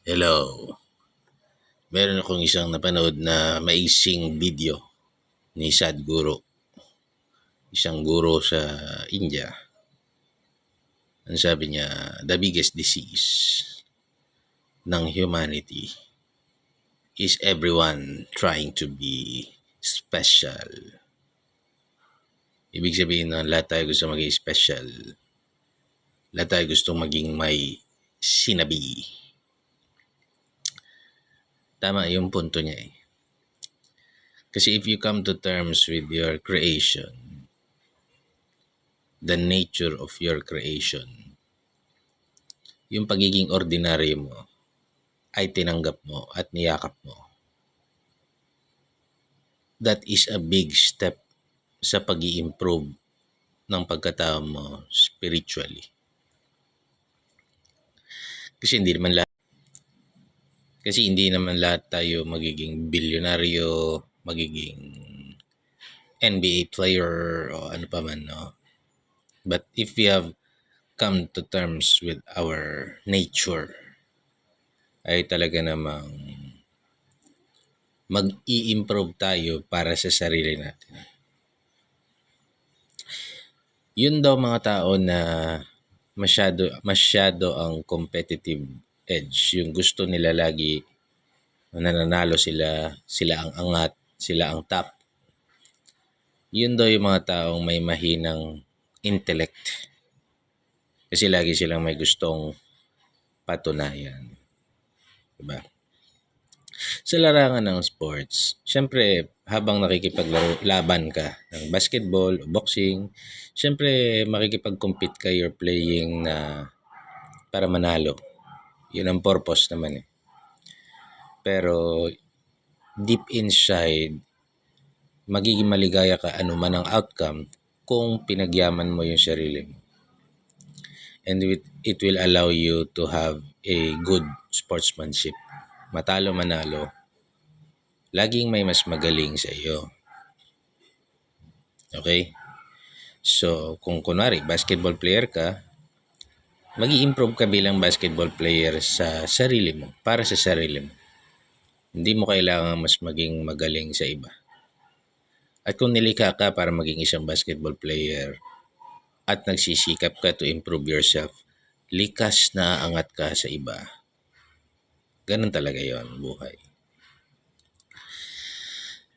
Hello. Meron akong isang napanood na maising video ni Sadhguru, isang guro sa India. Ang sabi niya, the biggest disease ng humanity is everyone trying to be special. Ibig sabihin na lahat tayo gusto maging special. Lahat tayo gusto maging may sinabi. Tama yung punto niya eh. Kasi if you come to terms with your creation, the nature of your creation, yung pagiging ordinary mo ay tinanggap mo at niyakap mo. That is a big step sa pag-i-improve ng pagkatao mo spiritually. Kasi hindi naman lahat tayo magiging bilyonaryo, magiging NBA player o ano pa man, no? But if we have come to terms with our nature, ay talaga namang mag-i-improve tayo para sa sarili natin. Yun daw mga tao na masyado ang competitive edge. Yung gusto nila lagi nananalo sila ang angat, sila ang top. Yun daw yung mga taong may mahinang intellect. Kasi lagi silang may gustong patunayan. Diba? Sa larangan ng sports, syempre habang nakikipaglaban ka ng basketball o boxing, syempre makikipag-compete ka, you're playing na para manalo. Yun ang purpose naman eh. Pero deep inside, magiging maligaya ka anuman ang outcome kung pinagyaman mo yung sarili mo. And it will allow you to have a good sportsmanship. Matalo manalo, laging may mas magaling sa iyo. Okay? So, kung kunwari basketball player ka, mag-i-improve ka bilang basketball player sa sarili mo, para sa sarili mo. Hindi mo kailangan mas maging magaling sa iba. At kung nilikha ka para maging isang basketball player at nagsisikap ka to improve yourself, likas na angat ka sa iba. Ganun talaga yon buhay.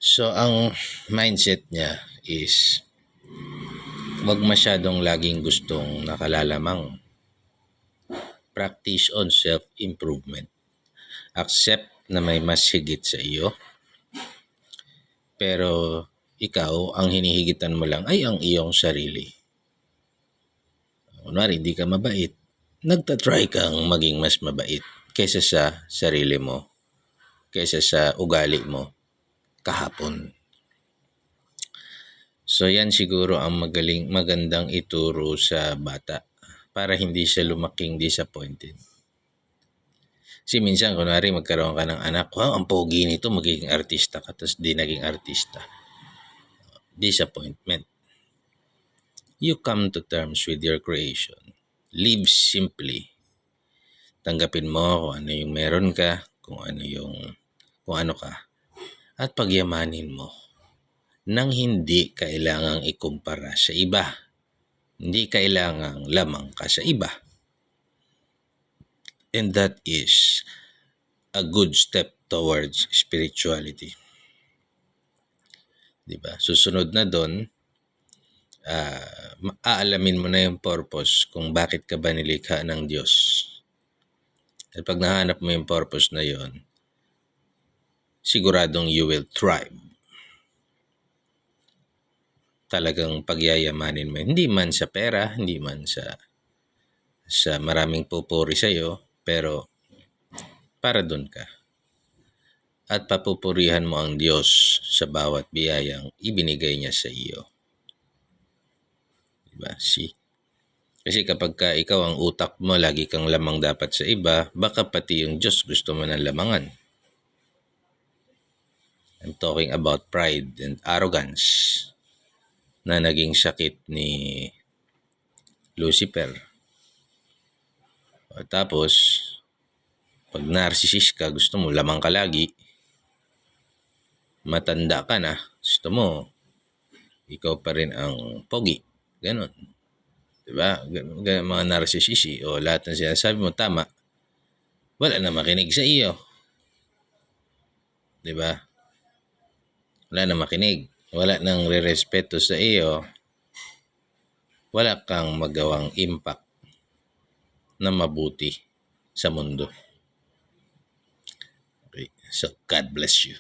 So, ang mindset niya is wag masyadong laging gustong nakalalamang. Practice on self-improvement. Accept na may mas higit sa iyo. Pero ikaw, ang hinihigitan mo lang ay ang iyong sarili. Kunwari, hindi ka mabait. Nagtatry kang maging mas mabait kaysa sa sarili mo, kaysa sa ugali mo kahapon. So yan siguro ang magandang ituro sa bata para hindi siya lumaking disappointed. Kasi minsan, kunwari magkaroon ka ng anak, wow, ang pogi nito, magiging artista ka, tapos di naging artista. Disappointment. You come to terms with your creation. Live simply. Tanggapin mo kung ano yung meron ka, kung ano ka, at pagyamanin mo nang hindi kailangang ikumpara sa iba. Hindi kailangang lamang ka sa iba. And that is a good step towards spirituality. Diba? Susunod na doon, aalamin mo na yung purpose kung bakit ka ba nilikha ng Diyos. At pag nahanap mo yung purpose na yon, siguradong you will thrive. Talagang pagyayamanin mo. Hindi man sa pera, hindi man sa maraming pupuri sa'yo, pero para doon ka. At papupurihan mo ang Diyos sa bawat biyayang ibinigay niya sa iyo. Diba? Kasi kapag ikaw ang utak mo, lagi kang lamang dapat sa iba, baka pati yung Diyos gusto mo ng lamangan. I'm talking about pride and arrogance na naging sakit ni Lucifer. Tapos, Pag narcissist ka, gusto mo lamang ka lagi. Matanda ka na, gusto mo ikaw pa rin ang pogi. Ganon. Diba? Ganon mga narcissist. O lahat ng sinasabi mo tama. Wala na makinig sa iyo. Diba? Wala na makinig. Wala nang re-respeto sa iyo. Wala kang magawang impact na mabuti sa mundo. Okay. So, God bless you.